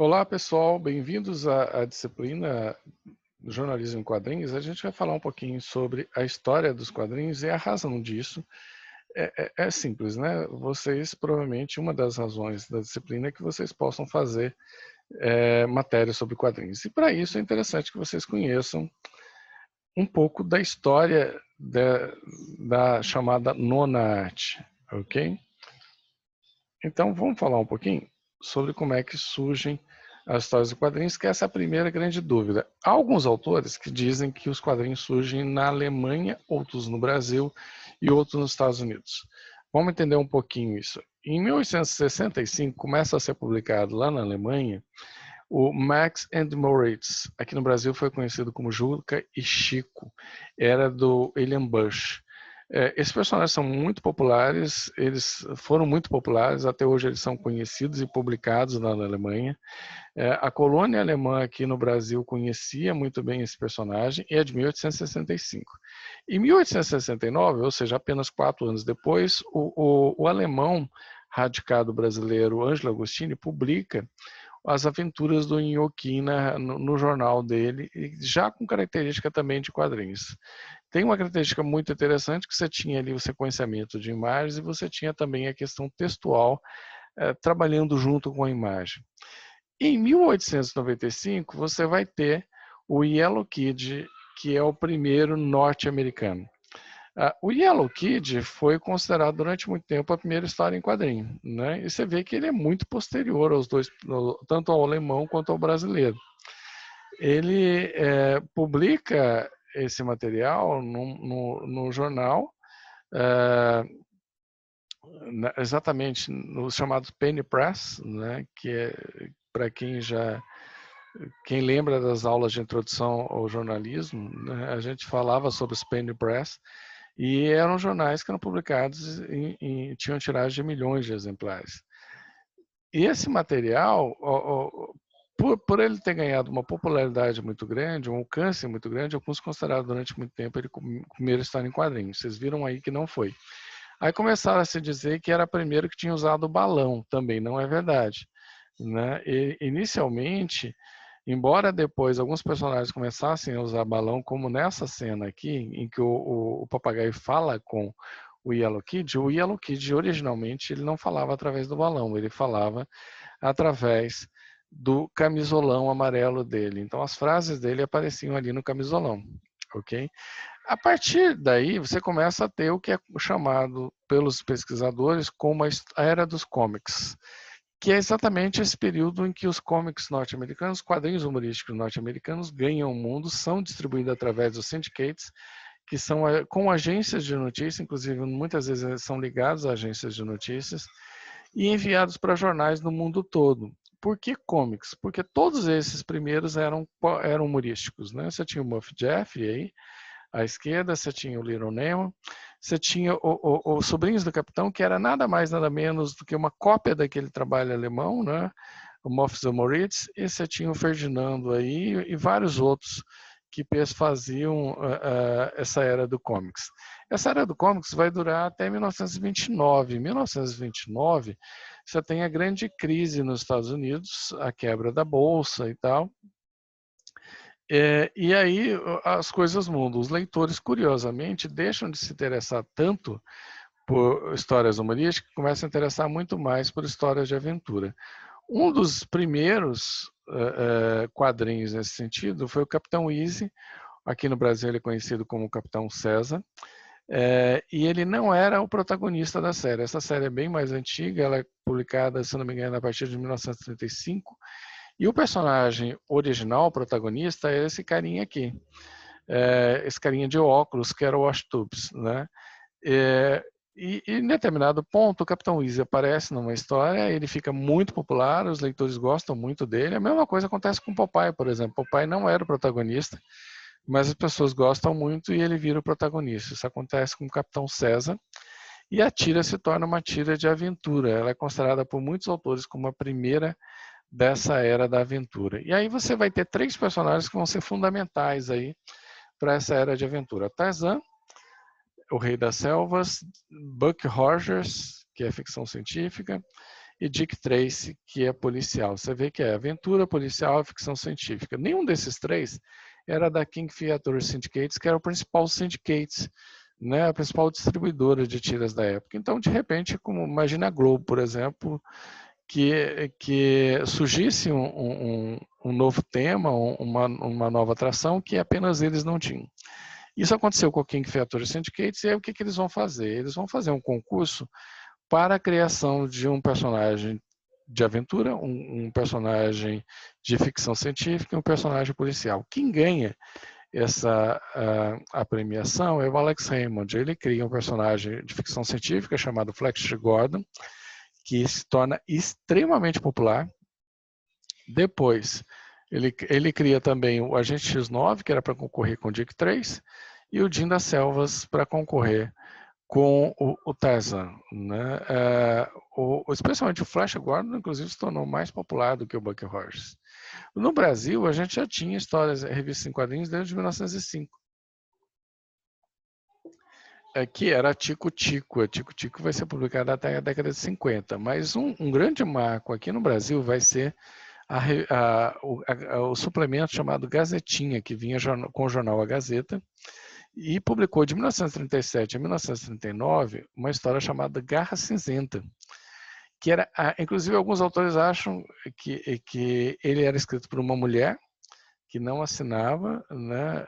Olá, pessoal, bem-vindos à disciplina do jornalismo em quadrinhos. A gente vai falar um pouquinho sobre a história dos quadrinhos e a razão disso. É simples, né? Vocês, provavelmente, uma das razões da disciplina é que vocês possam fazer matéria sobre quadrinhos. E para isso é interessante que vocês conheçam um pouco da história da chamada nona arte, ok? Então, vamos falar um pouquinho sobre como é que surgem as histórias de quadrinhos, que essa é a primeira grande dúvida. Há alguns autores que dizem que os quadrinhos surgem na Alemanha, outros no Brasil e outros nos Estados Unidos. Vamos entender um pouquinho isso. Em 1865, começa a ser publicado lá na Alemanha o Max and Moritz. Aqui no Brasil foi conhecido como Juca e Chico. Era do William Bush. Esses personagens são muito populares, eles foram muito populares, até hoje eles são conhecidos e publicados lá na Alemanha. A colônia alemã aqui no Brasil conhecia muito bem esse personagem e é de 1865. Em 1869, ou seja, apenas 4 anos depois, o alemão radicado brasileiro Ângelo Agostini publica as aventuras do Inhoquin no jornal dele, já com característica também de quadrinhos. Tem uma característica muito interessante que você tinha ali o sequenciamento de imagens e você tinha também a questão textual trabalhando junto com a imagem. Em 1895, você vai ter o Yellow Kid, que é o primeiro norte-americano. O Yellow Kid foi considerado durante muito tempo a primeira história em quadrinho, né? E você vê que ele é muito posterior aos dois, tanto ao alemão quanto ao brasileiro. Ele publica esse material no jornal, exatamente nos chamados Penny Press, né? Que é para quem lembra das aulas de introdução ao jornalismo, né? A gente falava sobre os Penny Press. E eram jornais que eram publicados e tinham tiragem de milhões de exemplares. E esse material, por ele ter ganhado uma popularidade muito grande, um alcance muito grande, alguns consideraram durante muito tempo ele como primeiro história em quadrinhos. Vocês viram aí que não foi. Aí começaram a se dizer que era primeiro que tinha usado o balão, também não é verdade. Né? E, inicialmente, embora depois alguns personagens começassem a usar balão, como nessa cena aqui, em que o papagaio fala com o Yellow Kid originalmente ele não falava através do balão, ele falava através do camisolão amarelo dele. Então as frases dele apareciam ali no camisolão, ok? A partir daí você começa a ter o que é chamado pelos pesquisadores como a era dos comics, que é exatamente esse período em que os cómics norte-americanos, quadrinhos humorísticos norte-americanos, ganham o mundo, são distribuídos através dos syndicates, que são com agências de notícias, inclusive muitas vezes são ligados a agências de notícias, e enviados para jornais no mundo todo. Por que comics? Porque todos esses primeiros eram humorísticos. Né? Você tinha o Muff Jeff aí, à esquerda, você tinha o Little Nemo, você tinha os Sobrinhos do Capitão, que era nada mais, nada menos do que uma cópia daquele trabalho alemão, né? O Moffs und Moritz, e você tinha o Ferdinando aí e vários outros que faziam essa era do comics. Essa era do comics vai durar até 1929. Em 1929, você tem a grande crise nos Estados Unidos, a quebra da bolsa e tal, e aí as coisas mudam. Os leitores, curiosamente, deixam de se interessar tanto por histórias humorísticas e começam a interessar muito mais por histórias de aventura. Um dos primeiros quadrinhos nesse sentido foi o Capitão Easy. Aqui no Brasil ele é conhecido como Capitão César. E ele não era o protagonista da série. Essa série é bem mais antiga, ela é publicada, se não me engano, a partir de 1935. E o personagem original, o protagonista, é esse carinha aqui. Esse carinha de óculos, que era o Washtubes, né? E em determinado ponto, o Capitão Easy aparece numa história, ele fica muito popular, os leitores gostam muito dele. A mesma coisa acontece com o Popeye, por exemplo. Popeye não era o protagonista, mas as pessoas gostam muito e ele vira o protagonista. Isso acontece com o Capitão César. E a tira se torna uma tira de aventura. Ela é considerada por muitos autores como a primeira dessa era da aventura. E aí você vai ter 3 personagens que vão ser fundamentais aí para essa era de aventura. Tarzan, o Rei das Selvas, Buck Rogers, que é ficção científica, e Dick Tracy, que é policial. Você vê que é aventura, policial e ficção científica. Nenhum desses três era da King Feature Syndicates, que era o principal syndicate, né, a principal distribuidora de tiras da época. Então, de repente, como imagina a Globo, por exemplo, que surgisse um novo tema, uma nova atração que apenas eles não tinham. Isso aconteceu com o King Feature Syndicates, e aí o que eles vão fazer? Eles vão fazer um concurso para a criação de um personagem de aventura, um personagem de ficção científica e um personagem policial. Quem ganha a premiação é o Alex Raymond. Ele cria um personagem de ficção científica chamado Flash Gordon, que se torna extremamente popular. Depois, ele cria também o Agente X9, que era para concorrer com o Dick Tracy, e o Jim das Selvas para concorrer com o Tarzan, né? Especialmente o Flash Gordon, inclusive, se tornou mais popular do que o Bucky Rogers. No Brasil, a gente já tinha histórias, revistas em quadrinhos desde 1905. Que era a Tico Tico. A Tico Tico vai ser publicada até a década de 50. Mas um grande marco aqui no Brasil vai ser o suplemento chamado Gazetinha, que vinha com o jornal A Gazeta, e publicou de 1937 a 1939 uma história chamada Garra Cinzenta, que era, inclusive alguns autores acham que ele era escrito por uma mulher que não assinava, né,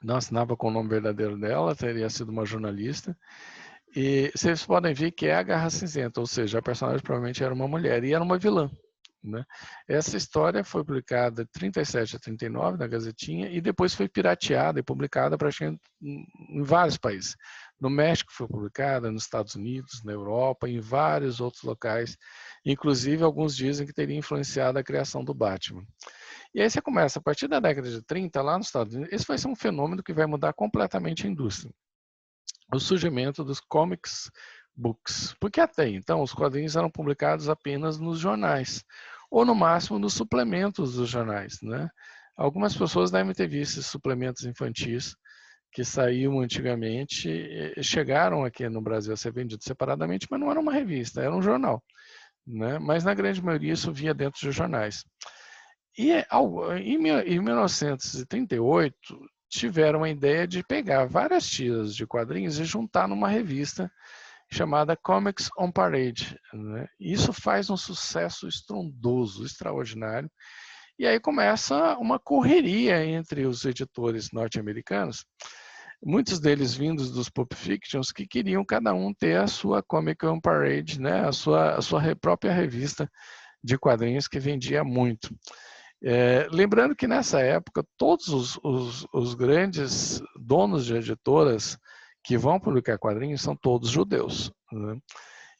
não assinava com o nome verdadeiro dela, teria sido uma jornalista. E vocês podem ver que é a Garra Cinzenta, ou seja, a personagem provavelmente era uma mulher e era uma vilã. Né? Essa história foi publicada de 37 a 39 na Gazetinha e depois foi pirateada e publicada praticamente em vários países. No México foi publicada, nos Estados Unidos, na Europa, em vários outros locais. Inclusive, alguns dizem que teria influenciado a criação do Batman. E aí você começa, a partir da década de 30, lá nos Estados Unidos, esse vai ser um fenômeno que vai mudar completamente a indústria. O surgimento dos comics books. Porque até então os quadrinhos eram publicados apenas nos jornais, ou no máximo nos suplementos dos jornais, né? Algumas pessoas devem ter visto esses suplementos infantis que saíam antigamente, chegaram aqui no Brasil a ser vendidos separadamente, mas não era uma revista, era um jornal, né? Mas na grande maioria isso via dentro de jornais. E em 1938 tiveram a ideia de pegar várias tiras de quadrinhos e juntar numa revista chamada Comics on Parade, né? Isso faz um sucesso estrondoso, extraordinário. E aí começa uma correria entre os editores norte-americanos, muitos deles vindos dos Pulp Fictions, que queriam cada um ter a sua Comic on Parade, né? a sua própria revista de quadrinhos que vendia muito. Lembrando que nessa época todos os grandes donos de editoras que vão publicar quadrinhos são todos judeus, né?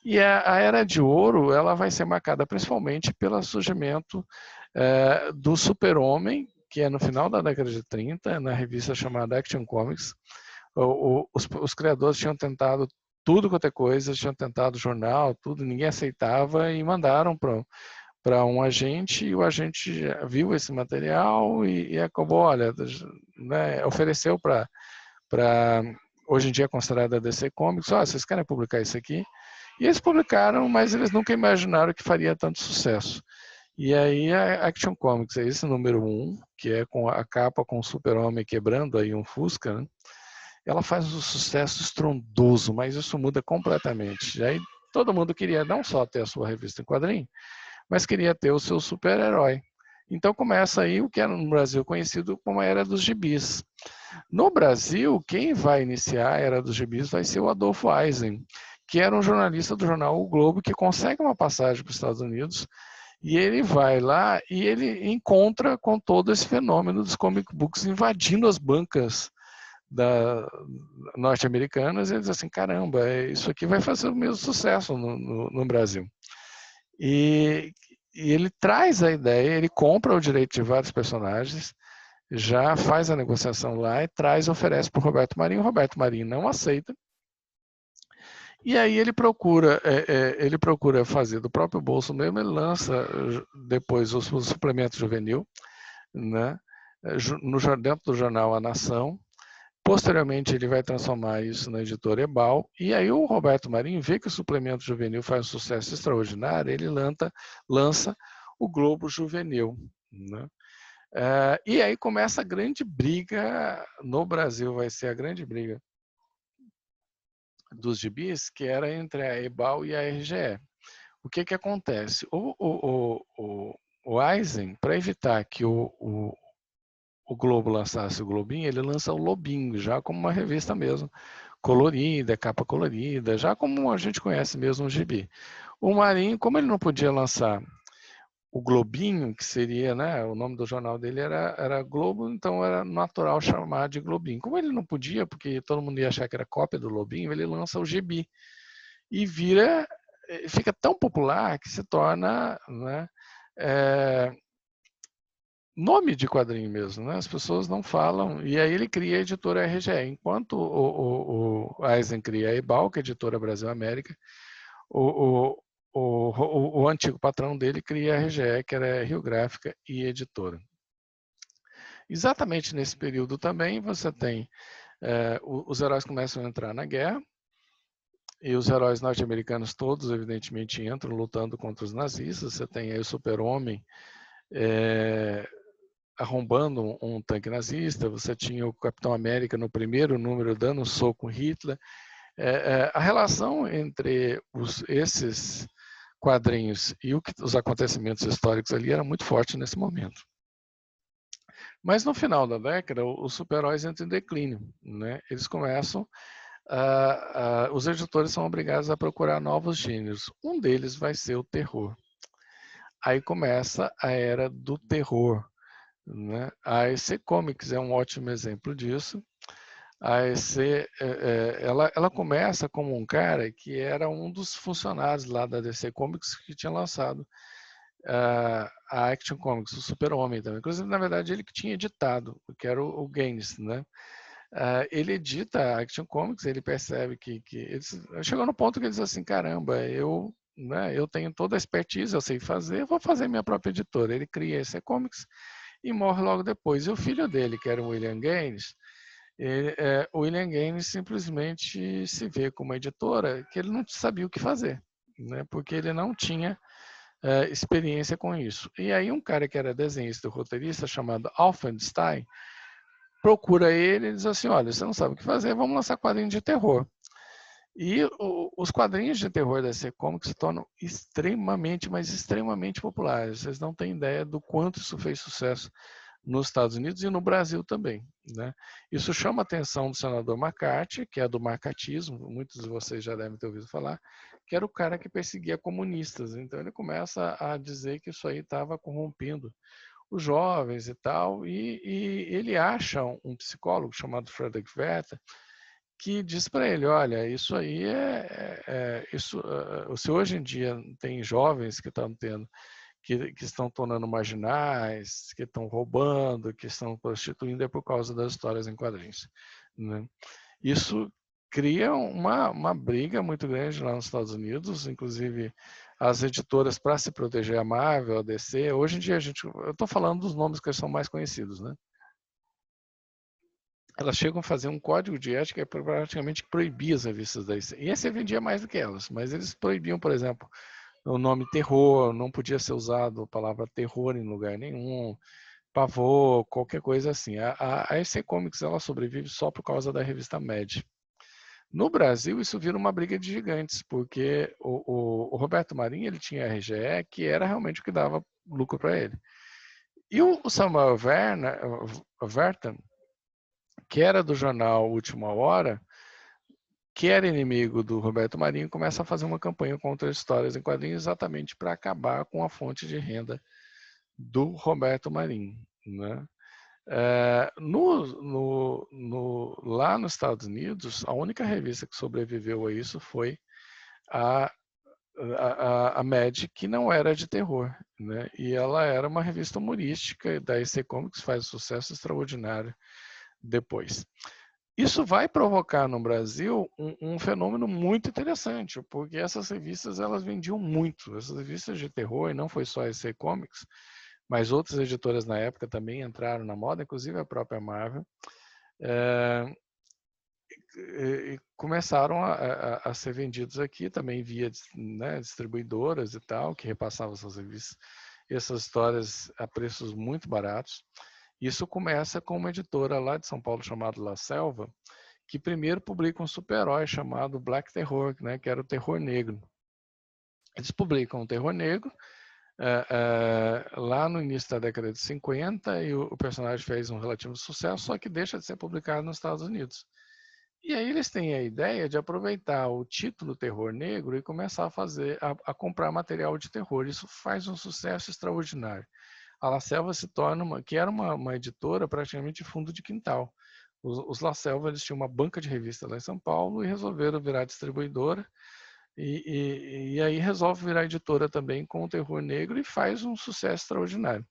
E a Era de Ouro ela vai ser marcada principalmente pelo surgimento do Super-Homem, que é no final da década de 30, na revista chamada Action Comics. Os criadores tinham tentado tudo quanto é coisa, tinham tentado jornal, tudo, ninguém aceitava e mandaram para um agente, e o agente viu esse material e acabou, olha, né, ofereceu para hoje em dia considerada DC Comics, vocês querem publicar isso aqui? E eles publicaram, mas eles nunca imaginaram que faria tanto sucesso. E aí a Action Comics, é esse número 1, que é com a capa com o Super-Homem quebrando aí um Fusca, né? Ela faz um sucesso estrondoso, mas isso muda completamente. E aí todo mundo queria não só ter a sua revista em quadrinho, mas queria ter o seu super-herói. Então começa aí o que era no Brasil conhecido como a Era dos Gibis. No Brasil, quem vai iniciar a Era dos Gibis vai ser o Adolfo Eisen, que era um jornalista do jornal O Globo, que consegue uma passagem para os Estados Unidos, e ele vai lá e ele encontra com todo esse fenômeno dos comic books invadindo as bancas norte-americanas, e ele diz assim, caramba, isso aqui vai fazer o mesmo sucesso no Brasil. E ele traz a ideia, ele compra o direito de vários personagens, já faz a negociação lá e oferece para o Roberto Marinho. O Roberto Marinho não aceita. E aí ele procura fazer do próprio bolso mesmo, ele lança depois o suplemento juvenil, né, dentro do jornal A Nação, Posteriormente, ele vai transformar isso na editora Ebal, e aí o Roberto Marinho vê que o suplemento juvenil faz um sucesso extraordinário, ele lança o Globo Juvenil, né? E aí começa a grande briga no Brasil, vai ser a grande briga dos gibis, que era entre a Ebal e a RGE. O que acontece? O Eisen, para evitar que o Globo lançasse o Globinho, ele lança o Lobinho, já como uma revista mesmo, colorida, capa colorida, já como a gente conhece mesmo o gibi. O Marinho, como ele não podia lançar o Globinho, que seria, né, o nome do jornal dele era Globo, então era natural chamar de Globinho. Como ele não podia, porque todo mundo ia achar que era cópia do Lobinho, ele lança o gibi. E fica tão popular que se torna, né, nome de quadrinho mesmo, né? As pessoas não falam. E aí ele cria a editora RGE. Enquanto o Eisen cria a Ebal, que é a editora Brasil América, o antigo patrão dele cria a RGE, que era Rio Gráfica e Editora. Exatamente nesse período também você tem os heróis começam a entrar na guerra, e os heróis norte-americanos todos, evidentemente, entram lutando contra os nazistas. Você tem aí o Super-Homem arrombando um tanque nazista, você tinha o Capitão América no primeiro número dando um soco com Hitler. A relação entre esses quadrinhos e os acontecimentos históricos ali era muito forte nesse momento. Mas no final da década, os super-heróis entram em declínio, né? Eles começam os editores são obrigados a procurar novos gêneros. Um deles vai ser o terror. Aí começa a era do terror, né? A EC Comics é um ótimo exemplo disso. A EC, ela começa como um cara que era um dos funcionários lá da DC Comics que tinha lançado a Action Comics, o Super-Homem também. Inclusive, na verdade, ele que tinha editado, que era o Gaines, né? Ele edita a Action Comics, ele percebe que chegou no ponto que ele diz assim, caramba, eu tenho toda a expertise, eu sei fazer, eu vou fazer minha própria editora. Ele cria esse Comics e morre logo depois. E o filho dele, que era o William Gaines, o William Gaines simplesmente se vê como uma editora que ele não sabia o que fazer, né? Porque ele não tinha experiência com isso. E aí um cara que era desenhista e roteirista chamado Alfenstein procura ele e diz assim, olha, você não sabe o que fazer, vamos lançar quadrinhos de terror. E os quadrinhos de terror da DC Comics se tornam extremamente, mas extremamente populares. Vocês não têm ideia do quanto isso fez sucesso nos Estados Unidos e no Brasil também, né? Isso chama a atenção do senador McCarthy, que é do marcatismo, muitos de vocês já devem ter ouvido falar, que era o cara que perseguia comunistas. Então ele começa a dizer que isso aí estava corrompendo os jovens e tal, e ele acha um psicólogo chamado Frederick Werther, que diz para ele, olha, isso aí se hoje em dia tem jovens que estão tendo, que estão tornando marginais, que estão roubando, que estão prostituindo, é por causa das histórias em quadrinhos, né? Isso cria uma briga muito grande lá nos Estados Unidos, inclusive as editoras, para se proteger, a Marvel, a DC, hoje em dia eu estou falando dos nomes que são mais conhecidos, né? Elas chegam a fazer um código de ética para praticamente proibir as revistas da DC. E essa vendia mais do que elas, mas eles proibiam, por exemplo, o nome terror, não podia ser usado a palavra terror em lugar nenhum, pavor, qualquer coisa assim. A EC Comics ela sobrevive só por causa da revista Mad. No Brasil, isso vira uma briga de gigantes, porque o Roberto Marinho ele tinha a RGE, que era realmente o que dava lucro para ele. E o Samuel Werner, que era do jornal Última Hora, que era inimigo do Roberto Marinho, começa a fazer uma campanha contra as histórias em quadrinhos exatamente para acabar com a fonte de renda do Roberto Marinho, né? Lá nos Estados Unidos, a única revista que sobreviveu a isso foi a Mad, que não era de terror, né? E ela era uma revista humorística, da EC Comics faz um sucesso extraordinário depois. Isso vai provocar no Brasil um fenômeno muito interessante, porque essas revistas elas vendiam muito. Essas revistas de terror, e não foi só a EC Comics, mas outras editoras na época também entraram na moda, inclusive a própria Marvel. começaram a ser vendidos aqui também via, né, distribuidoras e tal, que repassavam essas histórias a preços muito baratos. Isso começa com uma editora lá de São Paulo chamada La Selva, que primeiro publica um super-herói chamado Black Terror, né, que era o terror negro. Eles publicam o terror negro lá no início da década de 50 e o personagem fez um relativo sucesso, só que deixa de ser publicado nos Estados Unidos. E aí eles têm a ideia de aproveitar o título terror negro e começar a comprar material de terror. Isso faz um sucesso extraordinário. A La Selva se torna que era uma editora praticamente fundo de quintal. Os La Selva eles tinham uma banca de revista lá em São Paulo e resolveram virar distribuidora. E aí resolve virar editora também com o terror negro e faz um sucesso extraordinário.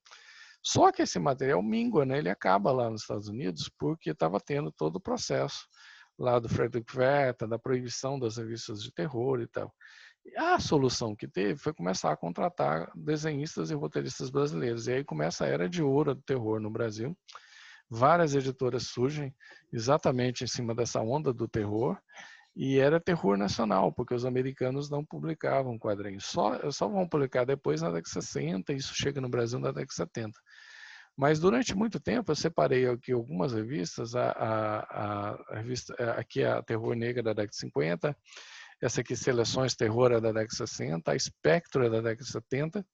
Só que esse material mingua, né? Ele acaba lá nos Estados Unidos porque estava tendo todo o processo lá do Frederick Werther, da proibição das revistas de terror e tal. E a solução que teve foi começar a contratar desenhistas e roteiristas brasileiros. E aí começa a era de ouro do terror no Brasil. Várias editoras surgem exatamente em cima dessa onda do terror. E era terror nacional, porque os americanos não publicavam quadrinhos. Só vão publicar depois na década de 60, e isso chega no Brasil na década de 70. Mas durante muito tempo eu separei aqui algumas revistas, a revista, aqui a Terror Negra da década de 50, essa aqui Seleções Terror da década de 60, a Espectro da década de 70,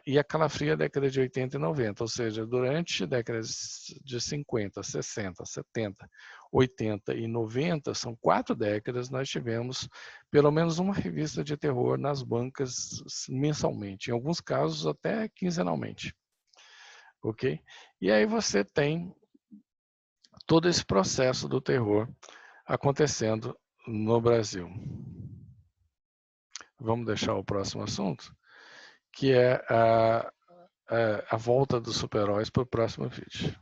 e a Calafria da década de 80 e 90, ou seja, durante décadas de 50, 60, 70, 80 e 90, são 4 décadas, nós tivemos pelo menos uma revista de terror nas bancas mensalmente, em alguns casos até quinzenalmente. Ok? E aí você tem todo esse processo do terror acontecendo no Brasil. Vamos deixar o próximo assunto, que é a volta dos super-heróis para o próximo vídeo.